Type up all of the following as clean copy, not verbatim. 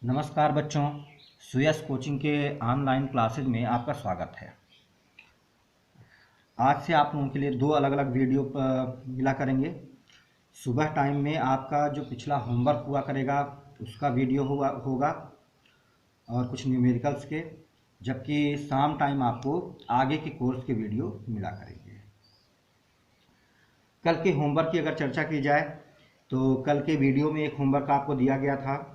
नमस्कार बच्चों, सुयश कोचिंग के ऑनलाइन क्लासेज में आपका स्वागत है। आज से आप लोगों के लिए दो अलग अलग वीडियो मिला करेंगे। सुबह टाइम में आपका जो पिछला होमवर्क हुआ करेगा उसका वीडियो होगा और कुछ न्यूमेरिकल्स के, जबकि शाम टाइम आपको आगे के कोर्स के वीडियो मिला करेंगे। कल के होमवर्क की अगर चर्चा की जाए तो कल के वीडियो में एक होमवर्क आपको दिया गया था।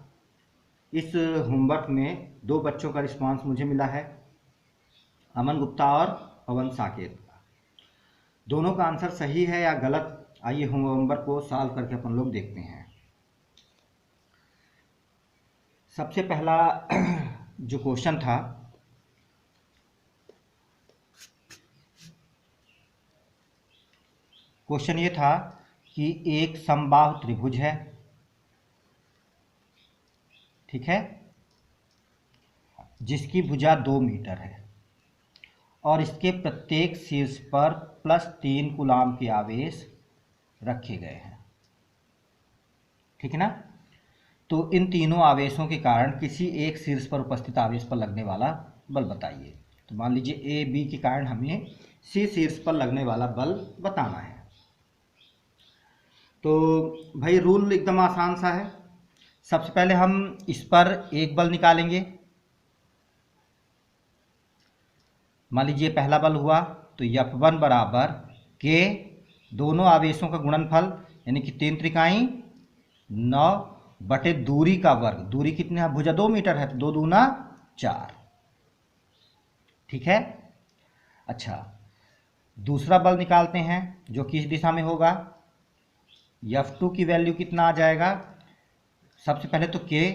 इस होमवर्क में दो बच्चों का रिस्पांस मुझे मिला है, अमन गुप्ता और पवन साकेत का। दोनों का आंसर सही है या गलत, आइए होमवर्क को सॉल्व करके अपन लोग देखते हैं। सबसे पहला जो क्वेश्चन था, क्वेश्चन ये था कि एक समबाहु त्रिभुज है, ठीक है, जिसकी भुजा 2 मीटर है और इसके प्रत्येक शीर्ष पर +3 कूलाम के आवेश रखे गए हैं, ठीक है ना। तो इन तीनों आवेशों के कारण किसी एक शीर्ष पर उपस्थित आवेश पर लगने वाला बल बताइए। तो मान लीजिए ए बी के कारण हमें सी शीर्ष पर लगने वाला बल बताना है। तो भाई रूल एकदम आसान सा है। सबसे पहले हम इस पर एक बल निकालेंगे। मान लीजिए पहला बल हुआ तो F1 बराबर के दोनों आवेशों का गुणनफल यानी कि 3 त्रिकाई 9 बटे दूरी का वर्ग। दूरी कितनी है, भुजा 2 मीटर है तो 2 दूना 4, ठीक है। अच्छा, दूसरा बल निकालते हैं जो कि इस दिशा में होगा। F2 की वैल्यू कितना आ जाएगा, सबसे पहले तो के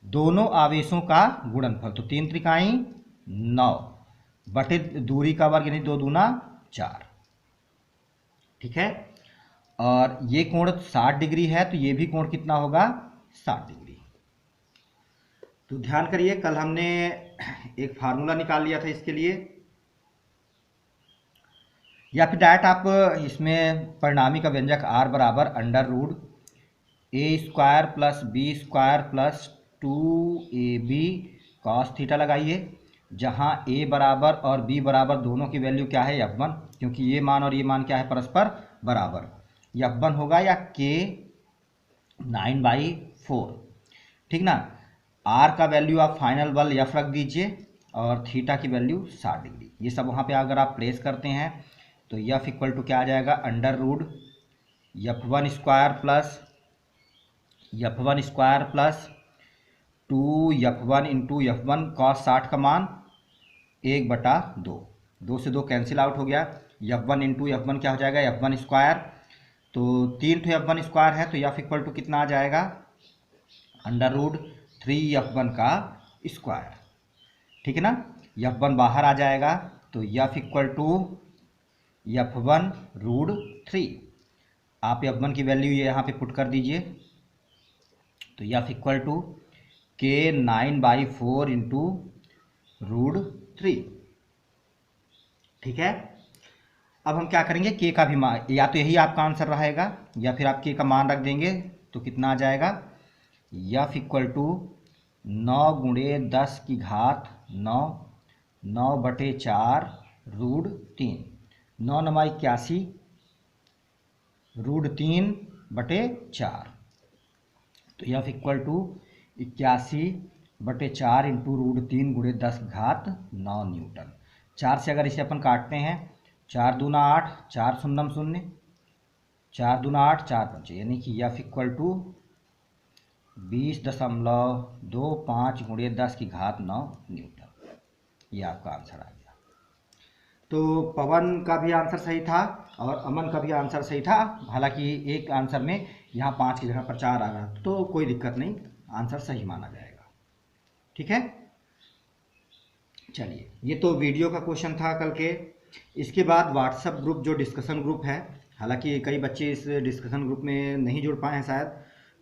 दोनों आवेशों का गुणनफल, तो 3 त्रिकाई 9 बटे दूरी का वर्ग यानी 2 दूना 4, ठीक है। और ये कोण 60 डिग्री है तो ये भी कोण कितना होगा, 60 डिग्री। तो ध्यान करिए, कल हमने एक फार्मूला निकाल लिया था इसके लिए, या फिर डायरेक्ट आप इसमें परिणामी का व्यंजक r बराबर √a² + b² + 2ab cos theta लगाइए, जहां a बराबर और b बराबर दोनों की वैल्यू क्या है, F1, क्योंकि ये मान और ये मान क्या है, परस्पर बराबर। F1 होगा या k 9/4, ठीक ना। r का वैल्यू आप फाइनल बल F रख दीजिए और थीटा की वैल्यू 60 डिग्री। ये सब वहाँ पे अगर आप प्लेस करते हैं तो F इक्वल टू क्या आ जाएगा, √F1² + 2F1 × F1 cos 60 का मान 1/2, 2 से 2 कैंसिल आउट हो गया। F1 × F1 क्या हो जाएगा, F1², तो 3 तो F1² है तो F इक्वल टू कितना आ जाएगा, √3F1 का स्क्वायर, ठीक है ना। F1 बाहर आ जाएगा तो F इक्वल टू F1√3। आप F1 की वैल्यू ये यहाँ पे पुट कर दीजिए, तो F इक्वल टू के 9/4 × √3, ठीक है। अब हम क्या करेंगे, के का भी मान, या तो यही आपका आंसर रहेगा या फिर आप के का मान रख देंगे तो कितना आ जाएगा, F इक्वल टू 9 × 10⁻9 9/4 √3, 9 9 81 √3/4, तो F इक्वल टू 81/4 × √3 × 10⁻9 न्यूटन। 4 से अगर इसे अपन काटते हैं, 4 दूना 8, 4 शून्यम 0, 4 दूना 8, 4 पंचे, यानी कि F इक्वल टू 20.25 × 10⁻9 न्यूटन। ये आपका आंसर आ गया। तो पवन का भी आंसर सही था और अमन का भी आंसर सही था। हालांकि एक आंसर में यहाँ 5 की जगह पर 4 आ रहा है, तो कोई दिक्कत नहीं, आंसर सही माना जाएगा, ठीक है। चलिए, ये तो वीडियो का क्वेश्चन था कल के। इसके बाद व्हाट्सएप ग्रुप जो डिस्कशन ग्रुप है, हालांकि कई बच्चे इस डिस्कशन ग्रुप में नहीं जुड़ पाए हैं शायद,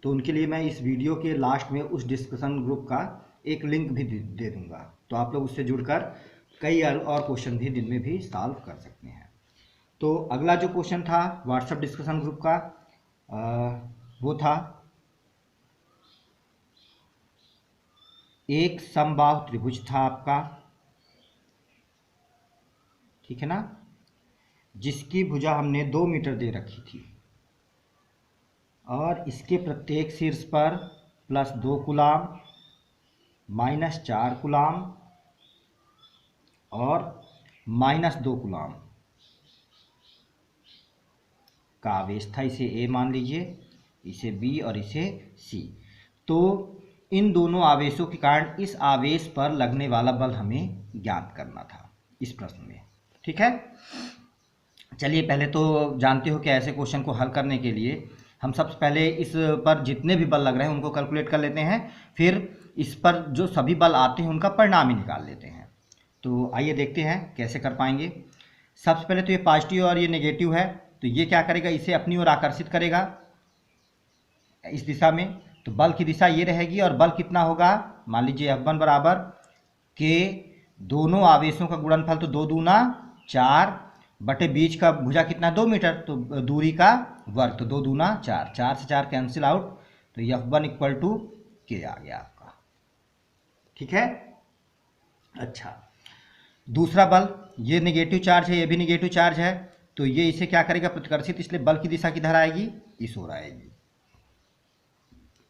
तो उनके लिए मैं इस वीडियो के लास्ट में उस डिस्कशन ग्रुप का एक लिंक भी दे दूंगा, तो आप लोग उससे जुड़कर कई और क्वेश्चन भी दिन में भी सॉल्व कर सकते हैं। तो अगला जो क्वेश्चन था व्हाट्सएप डिस्कशन ग्रुप का, वो था एक समबाहु त्रिभुज था आपका, ठीक है ना, जिसकी भुजा हमने 2 मीटर दे रखी थी और इसके प्रत्येक शीर्ष पर +2 कूलाम, -4 कूलाम और -2 कूलाम का आवेश था। इसे ए मान लीजिए, इसे बी और इसे सी। तो इन दोनों आवेशों के कारण इस आवेश पर लगने वाला बल हमें ज्ञात करना था इस प्रश्न में, ठीक है। चलिए पहले तो जानते हो कि ऐसे क्वेश्चन को हल करने के लिए हम सबसे पहले इस पर जितने भी बल लग रहे हैं उनको कैलकुलेट कर लेते हैं, फिर इस पर जो सभी बल आते हैं उनका परिणाम ही निकाल लेते हैं। तो आइए देखते हैं कैसे कर पाएंगे। सबसे पहले तो ये पॉजिटिव और ये नेगेटिव है, तो ये क्या करेगा, इसे अपनी ओर आकर्षित करेगा इस दिशा में, तो बल की दिशा ये रहेगी और बल कितना होगा, मान लीजिए F1 बराबर के दोनों आवेशों का गुणनफल, तो 2 दूना 4 बटे बीच का भुजा कितना है 2 मीटर, तो दूरी का वर्ग, तो 2 दूना 4, 4 से 4 कैंसिल आउट, तो F1 इक्वल टू के आ गया आपका, ठीक है। अच्छा, दूसरा बल, ये नेगेटिव चार्ज है, ये भी नेगेटिव चार्ज है, तो ये इसे क्या करेगा, प्रतिकर्षित, इसलिए बल की दिशा किधर आएगी, इस ओर आएगी,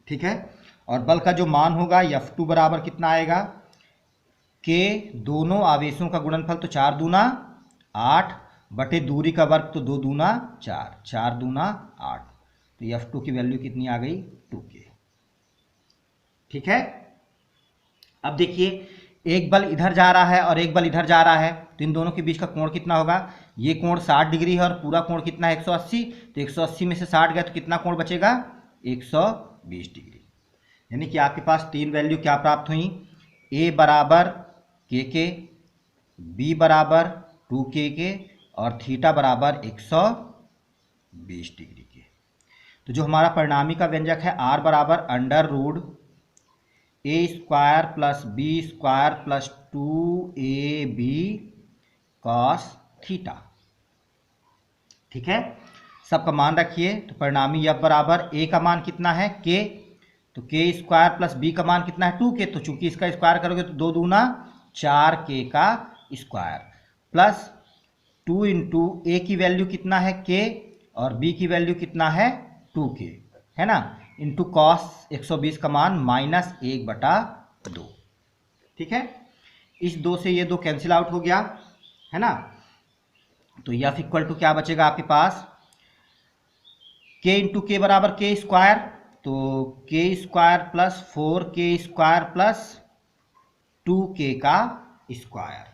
ठीक है। और बल का जो मान होगा F2 बराबर कितना आएगा, के दोनों आवेशों का गुणनफल, तो 4 दूना 8 बटे दूरी का वर्ग, तो 2 दूना 4, 4 दूना 8, तो F2 की वैल्यू कितनी आ गई, 2K, ठीक है। अब देखिए एक बल इधर जा रहा है और एक बल इधर जा रहा है, तो इन दोनों के बीच का कोण कितना होगा, ये कोण 60 डिग्री है और पूरा कोण कितना है 180, तो 180 में से 60 गया तो कितना कोण बचेगा, 120 डिग्री। यानी कि आपके पास 3 वैल्यू क्या प्राप्त हुई, ए बराबर के, बी बराबर 2K और थीटा बराबर 120 डिग्री के। तो जो हमारा परिणामी का व्यंजक है R बराबर √A² plus B² plus 2AB cos theta, ठीक है। सबका मान रखिए, तो परिणामी F बराबर A का मान कितना है K, तो K² प्लस B का मान कितना है 2K, तो चूंकि इसका स्क्वायर करोगे तो 2 दूना 4K का स्क्वायर प्लस 2 इंटू A की वैल्यू कितना है K और B की वैल्यू कितना है 2K, है ना, इंटू कॉस 120 का मान -1/2, ठीक है। इस 2 से ये 2 कैंसिल आउट हो गया, है ना, तो F इक्वल टू क्या बचेगा आपके पास, K इंटू के बराबर K², तो K² plus 4K² plus 2K का स्क्वायर,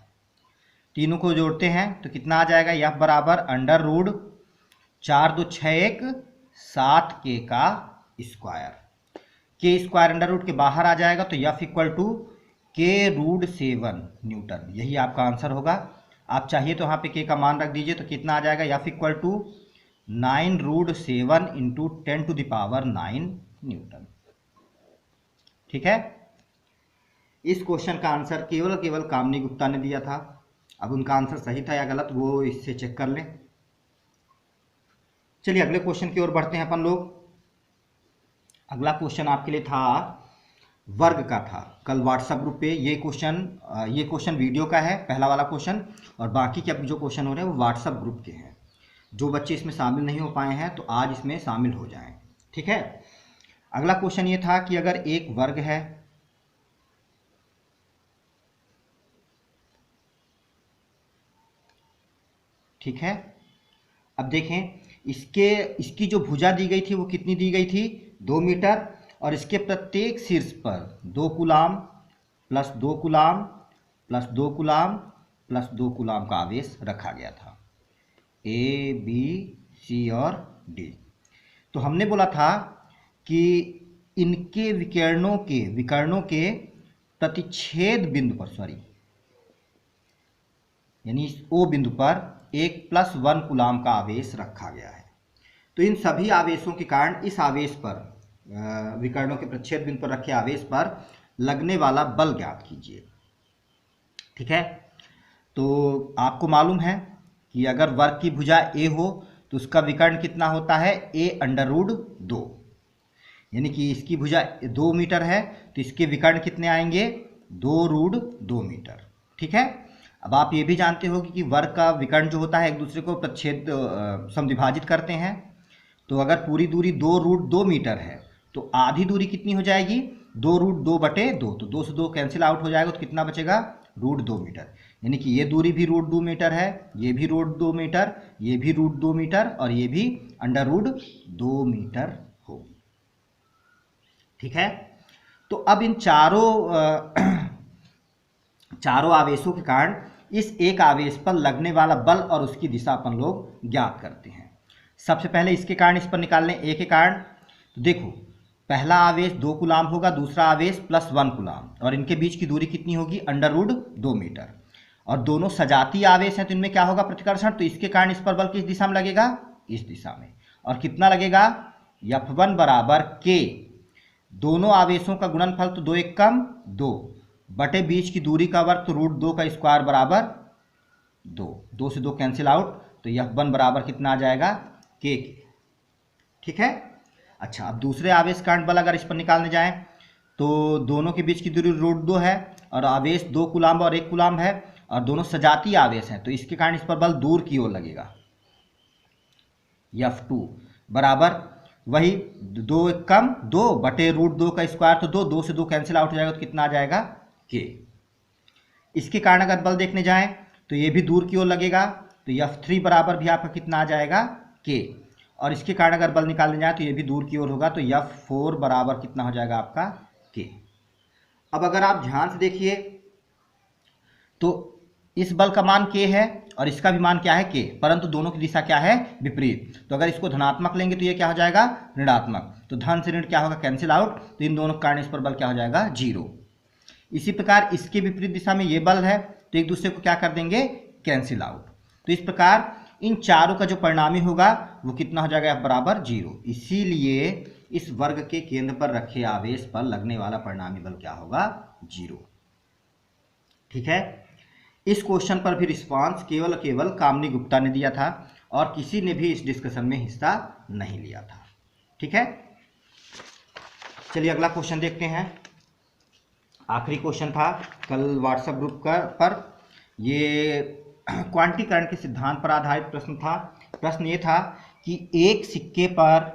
तीनों को जोड़ते हैं तो कितना आ जाएगा, F बराबर √4 2 6 1 7K का स्क्वायर, K² अंडर रूट के बाहर आ जाएगा, तो F equal to K√7 Newton, यही आपका आंसर होगा। आप चाहिए तो यहाँ पे K का मान रख दीजिए, तो कितना आ जाएगा, F equal to 9√7 into 10⁹ newton, ठीक है। इस क्वेश्चन का आंसर केवल कामनी गुप्ता ने दिया था। अब उनका आंसर सही था या गलत वो इससे चेक कर लें। चलिए अगले क्वेश्चन की ओर बढ़ते हैं अपन लोग। अगला क्वेश्चन आपके लिए था वर्ग का था, कल व्हाट्सएप ग्रुप पे ये क्वेश्चन वीडियो का है पहला वाला क्वेश्चन, और बाकी के अब जो क्वेश्चन हो रहे हैं वो व्हाट्सएप ग्रुप के हैं। जो बच्चे इसमें शामिल नहीं हो पाए हैं तो आज इसमें शामिल हो जाएं, ठीक है। अगला क्वेश्चन ये था कि अगर एक वर्ग है, ठीक है, अब देखें इसकी जो भुजा दी गई थी वो कितनी दी गई थी 2 मीटर, और इसके प्रत्येक शीर्ष पर 2 coulomb plus 2 coulomb plus 2 coulomb plus 2 coulomb का आवेश रखा गया था, A B C और D। तो हमने बोला था कि इनके विकर्णों के प्रतिच्छेद बिंदु पर यानी O बिंदु पर 1+1 कूलाम का आवेश रखा गया है। तो इन सभी आवेशों के कारण इस आवेश पर विकर्णों के प्रतिच्छेद बिंदु पर रखे आवेश पर लगने वाला बल ज्ञात कीजिए, ठीक है। तो आपको मालूम है कि अगर वर्ग की भुजा A हो तो उसका विकर्ण कितना होता है A√2, यानी कि इसकी भुजा 2 मीटर है तो इसके विकर्ण कितने आएंगे, 2√2 मीटर। ठीक है। अब आप ये भी जानते हो कि वर्ग का विकर्ण जो होता है एक दूसरे को प्रच्छेद समद्विभाजित करते हैं। तो अगर पूरी दूरी 2√2 मीटर है तो आधी दूरी कितनी हो जाएगी, 2√2/2। तो 2 से 2 कैंसिल आउट हो जाएगा तो कितना बचेगा, √2 मीटर। यानी कि ये दूरी भी √2 मीटर है, ये भी √2 मीटर, ये भी √2 मीटर और ये भी √2 मीटर होगी। ठीक है। तो अब इन चारों आवेशों के कारण इस एक आवेश पर लगने वाला बल और उसकी दिशा अपन लोग ज्ञात करते हैं। सबसे पहले इसके कारण इस पर निकालने ए के कारण। तो देखो पहला आवेश 2 कूलाम होगा, दूसरा आवेश +1 कूलाम, और इनके बीच की दूरी कितनी होगी, √2 मीटर। और दोनों सजातीय आवेश हैं तो इनमें क्या होगा, प्रतिकर्षण। तो इसके कारण इस पर बल किस दिशा में लगेगा, इस दिशा में। और कितना लगेगा, F1 बराबर K, दोनों आवेशों का गुणनफल तो 2 × 2 बटे बीच की दूरी का वर्ग तो √2 का स्क्वायर बराबर 2, 2 से 2 कैंसिल आउट। तो F1 बराबर कितना आ जाएगा, K। ठीक है। अच्छा, अब दूसरे आवेश कारण बल अगर इस पर निकालने जाएं तो दोनों के बीच की दूरी √2 है और आवेश 2 कूलाम और 1 कूलाम है और दोनों सजातीय आवेश हैं तो इसके कारण इस पर बल दूर की ओर लगेगा। F2 बराबर वही 2 × 2 बटे √2 का स्क्वायर तो 2, 2 से 2 कैंसिल आउट हो जाएगा तो कितना आ जाएगा, K। इसके कारण अगर बल देखने जाएं तो ये भी दूर की ओर लगेगा तो F3 बराबर भी आपका कितना आ जाएगा, K। और इसके कारण अगर बल निकालने जाए तो ये भी दूर की ओर होगा तो F4 बराबर कितना हो जाएगा आपका, K। अब अगर आप ध्यान से देखिए तो इस बल का मान K है और इसका भी मान क्या है, K, परंतु दोनों की दिशा क्या है, विपरीत। तो अगर इसको धनात्मक लेंगे तो ये क्या हो जाएगा, ऋणात्मक। तो धन से ऋण क्या होगा, कैंसिल आउट। तो इन दोनों के कारण इस पर बल क्या हो जाएगा, 0। इसी प्रकार इसके विपरीत दिशा में ये बल है तो एक दूसरे को क्या कर देंगे, कैंसिल आउट। तो इस प्रकार इन चारों का जो परिणामी होगा वो कितना हो जाएगा, F बराबर 0। इसीलिए इस वर्ग के केंद्र पर रखे आवेश पर लगने वाला परिणामी बल क्या होगा, 0। ठीक है। इस क्वेश्चन पर भी रिस्पांस केवल कामिनी गुप्ता ने दिया था और किसी ने भी इस डिस्कशन में हिस्सा नहीं लिया था। ठीक है। चलिए अगला क्वेश्चन देखते हैं। आखिरी क्वेश्चन था कल व्हाट्सएप ग्रुप पर। ये क्वांटीकरण के सिद्धांत पर आधारित प्रश्न था। प्रश्न ये था कि एक सिक्के पर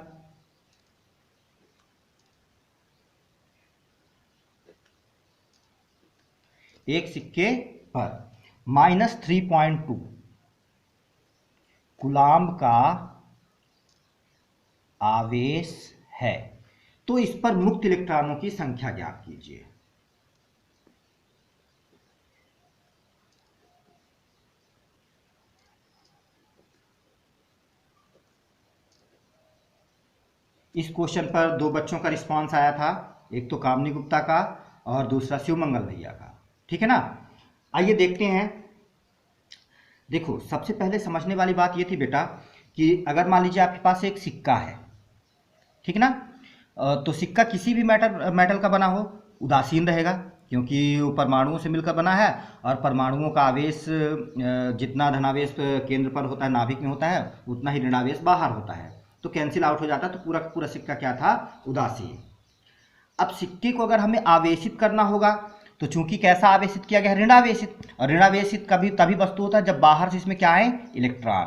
-3.2 कूलाम का आवेश है तो इस पर मुक्त इलेक्ट्रॉनों की संख्या ज्ञात कीजिए। इस क्वेश्चन पर 2 बच्चों का रिस्पांस आया था, एक तो कामिनी गुप्ता का और दूसरा शिवमंगल भैया का। ठीक है ना। आइए देखते हैं। देखो सबसे पहले समझने वाली बात ये थी बेटा कि अगर मान लीजिए आपके पास एक सिक्का है, ठीक है ना, तो सिक्का किसी भी मेटल का बना हो उदासीन रहेगा क्योंकि वो परमाणुओं से मिलकर बना है और परमाणुओं का आवेश जितना धनावेश केंद्र पर होता है, नाभिक में होता है, उतना ही ऋणावेश बाहर होता है, तो कैंसिल आउट हो जाता है। तो पूरा पूरा सिक्का क्या था, उदासीन। अब सिक्के को अगर हमें आवेशित करना होगा तो चूंकि कैसा आवेशित किया गया है, ऋणावेशित। और ऋणावेशित कभी तभी वस्तु होता है जब बाहर से इसमें क्या है, इलेक्ट्रॉन।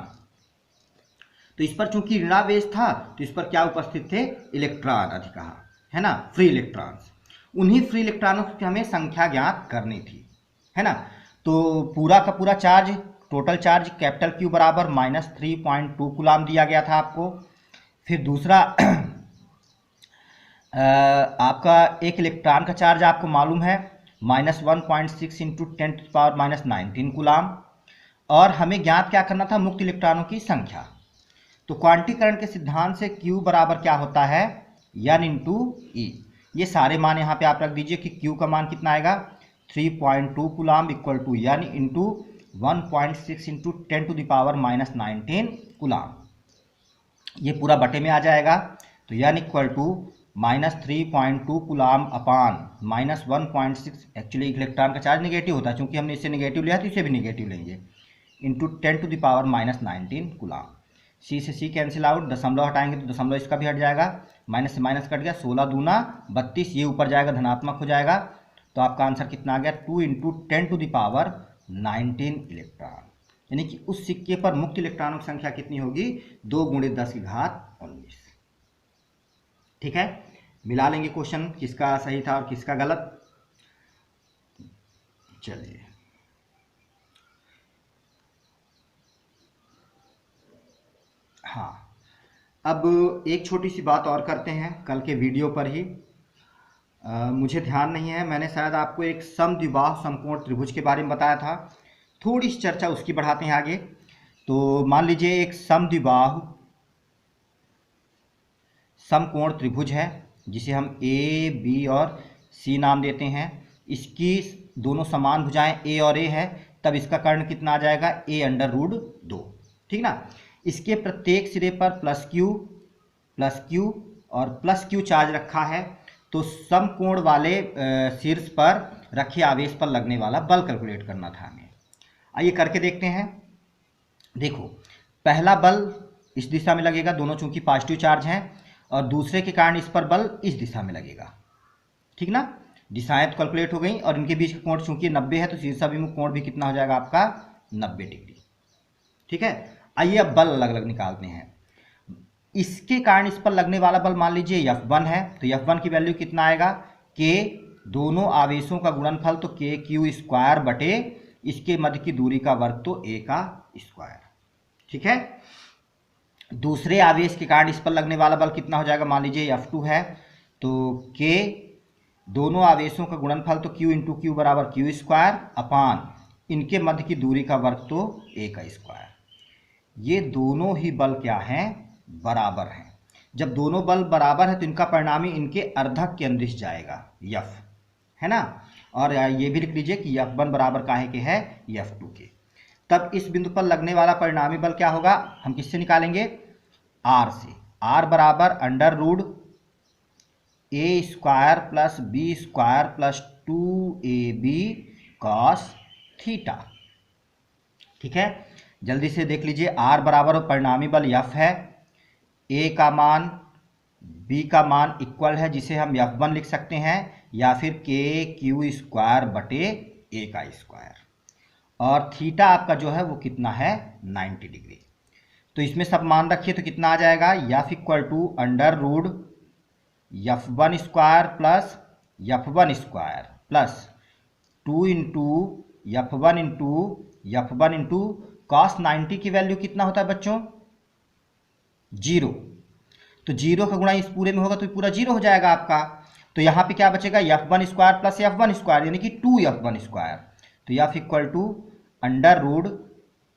तो इस पर चूंकि ऋणावेश था तो इस पर क्या उपस्थित थे, इलेक्ट्रॉन अधिकः, है ना, फ्री इलेक्ट्रॉन्स। उन्हीं फ्री इलेक्ट्रॉनों की हमें संख्या ज्ञात करनी थी, है ना। तो पूरा का पूरा चार्ज, टोटल चार्ज Q बराबर -3.2 कूलाम दिया गया था आपको। फिर दूसरा आपका एक इलेक्ट्रॉन का चार्ज आपको मालूम है -1.6 × 10⁻⁹ कूलाम। और हमें ज्ञात क्या करना था, मुक्त इलेक्ट्रॉनों की संख्या। तो क्वांटीकरण के सिद्धांत से Q बराबर क्या होता है, N × E। ये सारे मान यहाँ पे आप रख दीजिए कि Q का मान कितना आएगा, 3.2 coulomb equal to N × 1.6 × 10⁻⁹ coulomb. ये पूरा बटे में आ जाएगा। तो N equal to -3.2 coulomb upon -1.6, actually electron का चार्ज नेगेटिव होता है, चूंकि हमने इसे नेगेटिव लिया तो इसे भी नेगेटिव लेंगे, इंटू 10⁻⁹ कूलाम। सी से सी कैंसिल आउट, दशमलव हटाएंगे तो दशमलव इसका भी हट जाएगा, माइनस से माइनस कट गया, 16 दूना 32, ये ऊपर जाएगा धनात्मक हो जाएगा। तो आपका आंसर कितना आ गया 2 × 10⁻19 इलेक्ट्रॉन, यानी कि उस सिक्के पर मुक्त इलेक्ट्रॉनों की संख्या कितनी होगी 2 × 10⁻19। ठीक है, मिला लेंगे क्वेश्चन किसका सही था और किसका गलत। चलिए हाँ, अब एक छोटी सी बात और करते हैं कल के वीडियो पर ही। मुझे ध्यान नहीं है, मैंने शायद आपको एक समद्विबाहु समकोण त्रिभुज के बारे में बताया था, थोड़ी सी चर्चा उसकी बढ़ाते हैं आगे। तो मान लीजिए एक समद्विबाहु समकोण त्रिभुज है जिसे हम ए बी और सी नाम देते हैं। इसकी दोनों समान भुजाएं ए और ए है, तब इसका कर्ण कितना आ जाएगा a√2। ठीक ना। इसके प्रत्येक सिरे पर प्लस क्यू और प्लस क्यू चार्ज रखा है। तो समकोण वाले शीर्ष पर रखे आवेश पर लगने वाला बल कैलकुलेट करना था हमें। आइए करके देखते हैं। देखो, पहला बल इस दिशा में लगेगा, दोनों चूंकि पॉजिटिव चार्ज हैं, और दूसरे के कारण इस पर बल इस दिशा में लगेगा। ठीक ना, दिशाएं तो कैलकुलेट हो गई, और इनके बीच का कोण चूंकि 90 है तो शीर्षाभिमुख कोण भी कितना हो जाएगा आपका 90 डिग्री। ठीक है, आइए अब बल अलग अलग निकालते हैं। इसके कारण इस पर लगने वाला बल मान लीजिए F1 है, तो F1 की वैल्यू कितना आएगा K, दोनों आवेशों का गुणनफल तो KQ² बटे इसके मध्य की दूरी का वर्ग तो A का स्क्वायर। ठीक है, दूसरे आवेश के कारण इस पर लगने वाला बल कितना हो जाएगा, मान लीजिए F2 है, तो K, दोनों आवेशों का गुणनफल तो Q × Q बराबर Q² अपान इनके मध्य की दूरी का वर्ग तो A का स्क्वायर। ये दोनों ही बल क्या हैं, बराबर हैं। जब दोनों बल बराबर है तो इनका परिणामी इनके अर्धक के अंदिश जाएगा, F है ना। और ये भी लिख लीजिए कि F1 बराबर काहे के है, F2 के। तब इस बिंदु पर लगने वाला परिणामी बल क्या होगा, हम किससे निकालेंगे, R से। R बराबर √A² plus B² plus 2AB cos theta. ठीक है, जल्दी से देख लीजिए। R बराबर परिणामी बल F है, A का मान B का मान इक्वल है, जिसे हम F1 लिख सकते हैं, या फिर KQ² बटे A का स्क्वायर, और थीटा आपका जो है वो कितना है 90 डिग्री। तो इसमें सब मान रखिए तो कितना आ जाएगा, F = √F1² plus F1² plus 2 × F1 × cos 90 की वैल्यू कितना होता है बच्चों, 0। तो 0 का गुणा इस पूरे में होगा तो पूरा 0 हो जाएगा आपका। तो यहाँ पे क्या बचेगा, F1² प्लस F1² यानी कि 2F1²। तो F =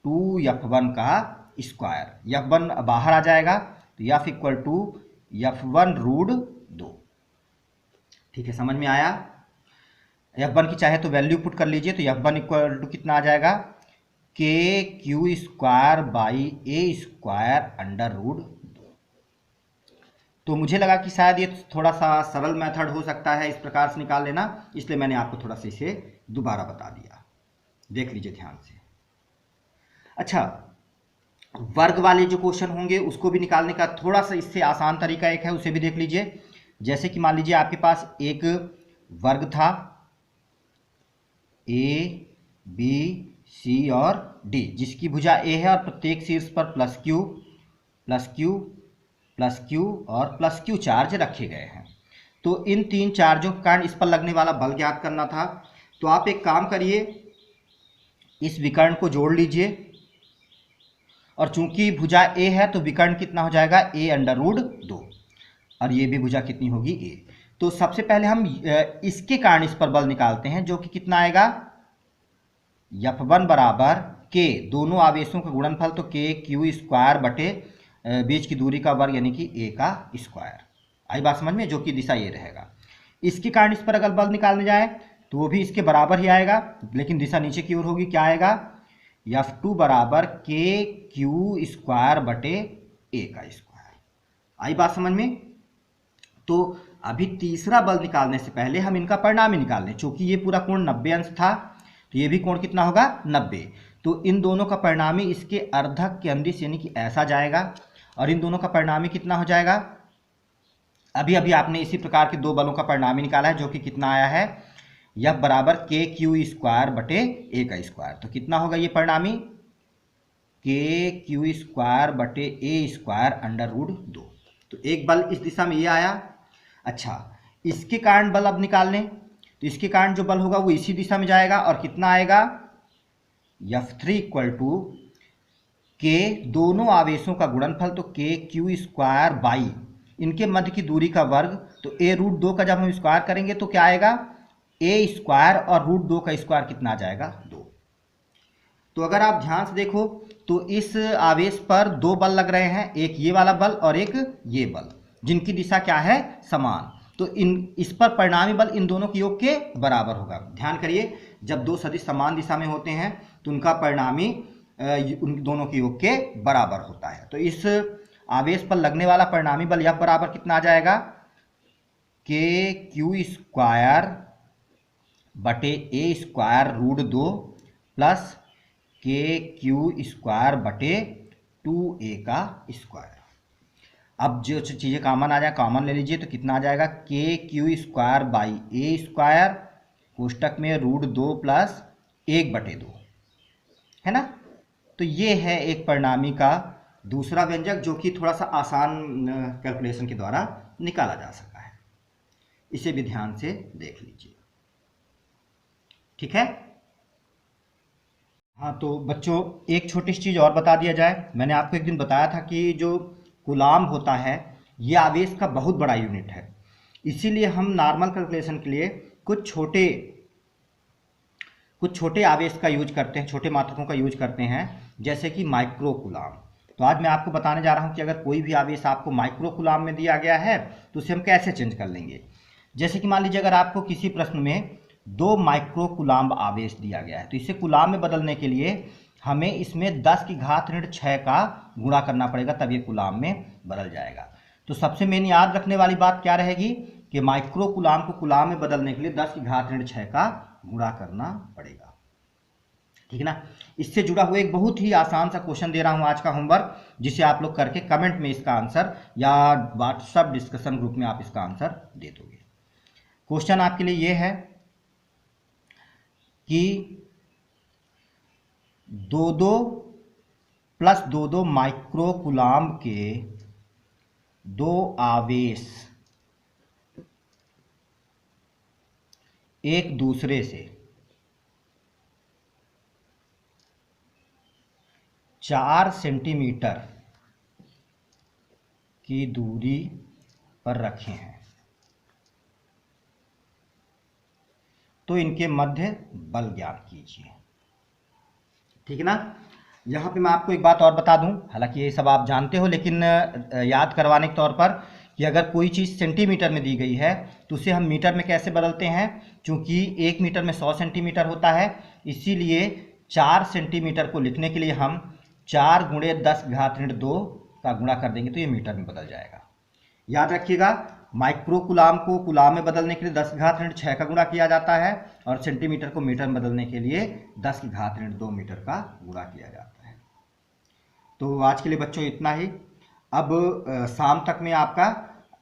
√2F1 का स्क्वायर, F1 बाहर आ जाएगा, तो F = F1√2। ठीक है, समझ में आया। F1 की चाहे तो वैल्यू पुट कर लीजिए, तो F1 = कितना आ जाएगा, KQ² A² √2। तो मुझे लगा कि शायद ये थोड़ा सा सरल मेथड हो सकता है इस प्रकार से निकाल लेना, इसलिए मैंने आपको थोड़ा सा इसे दोबारा बता दिया। देख लीजिए ध्यान से। अच्छा, वर्ग वाले जो क्वेश्चन होंगे उसको भी निकालने का थोड़ा सा इससे आसान तरीका एक है, उसे भी देख लीजिए। जैसे कि मान लीजिए आपके पास एक वर्ग था A, B, C और D, जिसकी भुजा A है और प्रत्येक शीर्ष पर प्लस Q और प्लस Q चार्ज रखे गए हैं। तो इन तीन चार्जों के कारण इस पर लगने वाला बल ज्ञात करना था। तो आप एक काम करिए, इस विकर्ण को जोड़ लीजिए, और चूंकि भुजा A है तो विकर्ण कितना हो जाएगा A√2, और ये भी भुजा कितनी होगी A। तो सबसे पहले हम इसके कारण इस पर बल निकालते हैं, जो कि कितना आएगा, F1 बराबर K, दोनों आवेशों का गुणनफल तो KQ² बटे बीच की दूरी का वर्ग यानी कि A का स्क्वायर। आई बात समझ में, जो कि दिशा ये रहेगा। इसके कारण इस पर अगर बल निकालने जाए तो वो भी इसके बराबर ही आएगा, लेकिन दिशा नीचे की ओर होगी। क्या आएगा, F2 बराबर KQ² बटे A का स्क्वायर। आई बात समझ में। तो अभी तीसरा बल निकालने से पहले हम इनका परिणामी निकाल लें। चूंकि ये पूरा कोण 90 अंश था, तो ये भी कोण कितना होगा 90। तो इन दोनों का परिणामी इसके अर्धक के अंदिश यानी कि ऐसा जाएगा, और इन दोनों का परिणामी कितना हो जाएगा, अभी अभी आपने इसी प्रकार के दो बलों का परिणामी निकाला है जो कि कितना आया है, यह बराबर के क्यू स्क्वायर बटे ए का स्क्वायर। तो कितना होगा ये परिणामी, के क्यू स्क्वायर बटे ए स्क्वायर अंडर रूट 2। तो एक बल इस दिशा में ये आया। अच्छा, इसके कारण बल अब निकाल लें, तो इसके कारण जो बल होगा वो इसी दिशा में जाएगा और कितना आएगा, F3 इक्वल टू के दोनों आवेशों का गुणनफल, तो के क्यू स्क्वायर बाई इनके मध्य की दूरी का वर्ग, तो ए रूट 2 का जब हम स्क्वायर करेंगे तो क्या आएगा, ए स्क्वायर और रूट 2 का स्क्वायर कितना आ जाएगा, 2। तो अगर आप ध्यान से देखो तो इस आवेश पर दो बल लग रहे हैं, एक ये वाला बल और एक ये बल, जिनकी दिशा क्या है, समान। तो इस पर परिणामी बल इन दोनों के योग के बराबर होगा। ध्यान करिए, जब दो सदिश समान दिशा में होते हैं तो उनका परिणामी उन दोनों के योग के बराबर होता है। तो इस आवेश पर लगने वाला परिणामी बल यह बराबर कितना आ जाएगा, के क्यू स्क्वायर बटे ए स्क्वायर रूट 2 प्लस के क्यू स्क्वायर बटे 2a का स्क्वायर। अब जो चीज़ें कॉमन आ जाए, कॉमन ले लीजिए, तो कितना आ जाएगा, K Q square by A square कोष्टक में रूट 2 प्लस 1 बटे 2, है ना। तो ये है एक परिणामी का दूसरा व्यंजक जो कि थोड़ा सा आसान कैलकुलेशन के द्वारा निकाला जा सका है। इसे भी ध्यान से देख लीजिए, ठीक है। हाँ, तो बच्चों एक छोटी सी चीज़ और बता दिया जाए। मैंने आपको एक दिन बताया था कि जो कूलाम्ब होता है ये आवेश का बहुत बड़ा यूनिट है, इसीलिए हम नॉर्मल कैलकुलेशन के लिए कुछ छोटे आवेश का यूज करते हैं, छोटे मात्रकों का यूज करते हैं, जैसे कि माइक्रो कूलाम्ब। तो आज मैं आपको बताने जा रहा हूं कि अगर कोई भी आवेश आपको माइक्रो कूलाम्ब में दिया गया है तो उसे हम कैसे चेंज कर लेंगे। जैसे कि मान लीजिए अगर आपको किसी प्रश्न में 2 माइक्रो कूलाम्ब आवेश दिया गया है तो इसे कूलाम्ब में बदलने के लिए हमें इसमें 10 की घात ऋण 6 का गुणा करना पड़ेगा, तब ये कूलाम्ब में बदल जाएगा। तो सबसे मेन याद रखने वाली बात क्या रहेगी कि माइक्रो कूलाम्ब को कूलाम्ब में बदलने के लिए 10 की घात ऋण 6 का गुणा करना पड़ेगा, ठीक है ना। इससे जुड़ा हुआ एक बहुत ही आसान सा क्वेश्चन दे रहा हूं आज का होमवर्क, जिसे आप लोग करके कमेंट में इसका आंसर या व्हाट्सएप डिस्कशन ग्रुप में आप इसका आंसर दे दोगे। क्वेश्चन आपके लिए ये है कि 2-2 प्लस 2-2 माइक्रो कूलाम्ब के 2 आवेश एक दूसरे से 4 सेंटीमीटर की दूरी पर रखे हैं तो इनके मध्य बल ज्ञात कीजिए, ठीक है ना। यहाँ पे मैं आपको एक बात और बता दूं, हालांकि ये सब आप जानते हो, लेकिन याद करवाने के तौर पर कि अगर कोई चीज़ सेंटीमीटर में दी गई है तो उसे हम मीटर में कैसे बदलते हैं, क्योंकि 1 मीटर में 100 सेंटीमीटर होता है, इसीलिए 4 सेंटीमीटर को लिखने के लिए हम 4 गुणे 10 घात ऋण 2 का गुणा कर देंगे तो ये मीटर में बदल जाएगा। याद रखिएगा, माइक्रो कूलाम्ब को कूलाम्ब में बदलने के लिए 10 की घात ऋण 6 का गुणा किया जाता है और सेंटीमीटर को मीटर में बदलने के लिए 10 की घात ऋण 2 मीटर का गुणा किया जाता है। तो आज के लिए बच्चों इतना ही। अब शाम तक में आपका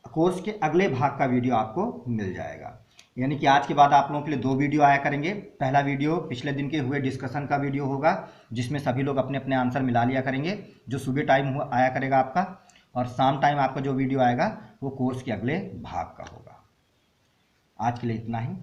कोर्स के अगले भाग का वीडियो आपको मिल जाएगा, यानी कि आज के बाद आप लोगों के लिए 2 वीडियो आया करेंगे। पहला वीडियो पिछले दिन के हुए डिस्कशन का वीडियो होगा, जिसमें सभी लोग अपने अपने आंसर मिला लिया करेंगे, जो सुबह टाइम आया करेगा आपका, और शाम टाइम आपका जो वीडियो आएगा वो कोर्स के अगले भाग का होगा। आज के लिए इतना ही।